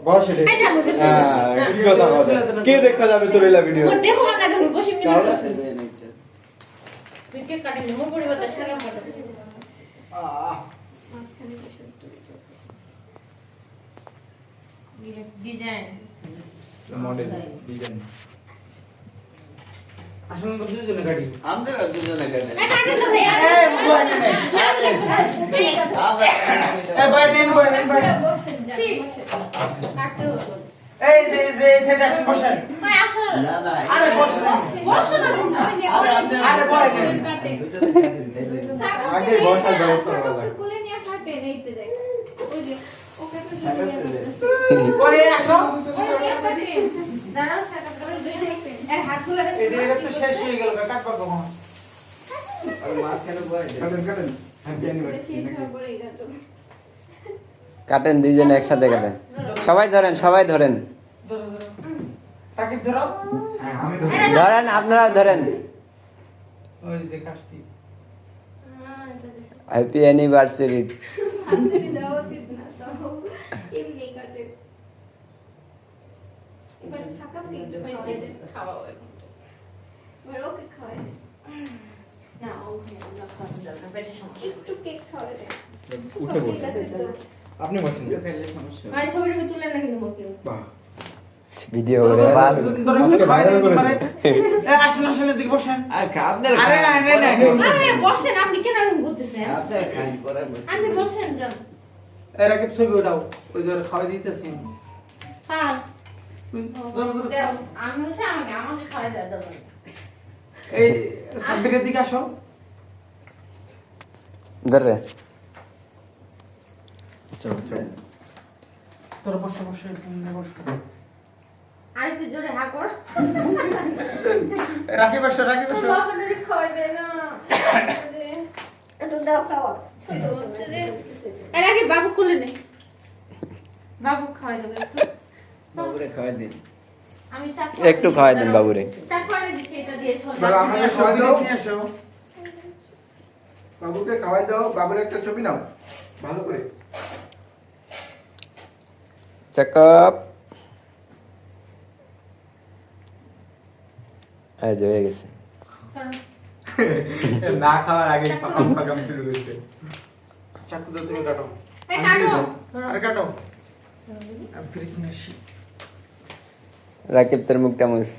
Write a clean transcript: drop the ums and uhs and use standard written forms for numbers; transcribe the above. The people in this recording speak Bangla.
বস রে কি কথা বলছ কে দেখা যাবে তোর এই ভিডিও দেখো না তুমি বসে মিনিট তুই কে কাটে মোর পরিবর্তন সারা ফটো মাঝখানে বসে ডিজাইন মডেল ডিজাইন আসলে তো দুজনে গাড়ি আমাদের দুজনে গাড়ি এই কাটে তো ভাই এই বয় না এই বয় নেন কাটতে এই যে সেটা বসেন ভাই আসো না না আরে বসেন বসো না তুমি ওই যে আরে বয় নেন কাটে আগে বসার ব্যবস্থা করা লাগে কুলে নিয়ে কাটে নেইতে দেখ ওই যে ও কাটে ওই আসো কাটে দাঁড়াও সাকা করে দুই দেখতে এক হাত তুলে এটা তো শেষ হয়ে গেল কাটবা কখন আর মাছ কেন বয় কাটেন হ্যাপি অ্যানিভার্সারি শেষ হওয়ার পরেই কাটো কাটেন দুইজনে একসাথে কাটেন সবাই ধরেন ধরো তাকে ধরো হ্যাঁ আমি তো ধরেন আপনারাও ধরেন ওই যে কাটছি হ্যাপি অ্যানিভার্সারি হাততালি দেওয়া উচিত না তো এমনি কাটে এবার সাকাকে একটু খাওয়াও এবার ওকে খাওয়াই দে। না ওখানে আমরা খাওয়ানো দরকার পেটের সমস্যা একটু কেক খাওয়াই দে উঠে বসে আপনি বসেন ফেললে সমস্যা ভাই ছবিটা তুলে না কিন্তু মোর কেউ বাহ ভিডিও করে বাল আজকে ভাইরাল করে এই আসেন দিকে বসেন আর আপনার আরে না আরে বসেন আপনি কেন এরকম করতেছেন আপনার খাই পরে আপনি বসেন যান এই রাকিব ছবি ওঠাও ওই যে খাওয়াই দিতেছি হ্যাঁ ধরো ধরো দেও আমি হচ্ছে আমাকে খাওয়াই দেওয়া দরকার এই সাব্বিরের দিকে আসো ধরে চল চল তোর বসে বসে আরেকটু জোরে হা কর রাকিব বসো বাবা নরি খাওয়াই দে না একটু দাও খাওয়া এর আগে বাবু কোলে নে বাবু খাওয়াই দেবে একটু বাবুরে খাওয়াই দিন আমি চাক একটু খাওয়াই দেন বাবুরে। চাক করে দিচ্ছি এটা দিয়ে চলো, আমাকে সবাই খাওয়াই দাও। দেখে আসো বাবুকে খাওয়াই দাও বাবুর একটা ছবি নাও ভালো করে চেকআপ আজ হয়ে গেছে না খাওয়ার আগে পাকাম শুরু হয়েছে চাকু দাও তুমি কাটো এই কাটো আর কাটো আমি ফ্রিজ নিয়ে আসি রাকিব তোর মুখটা মুছ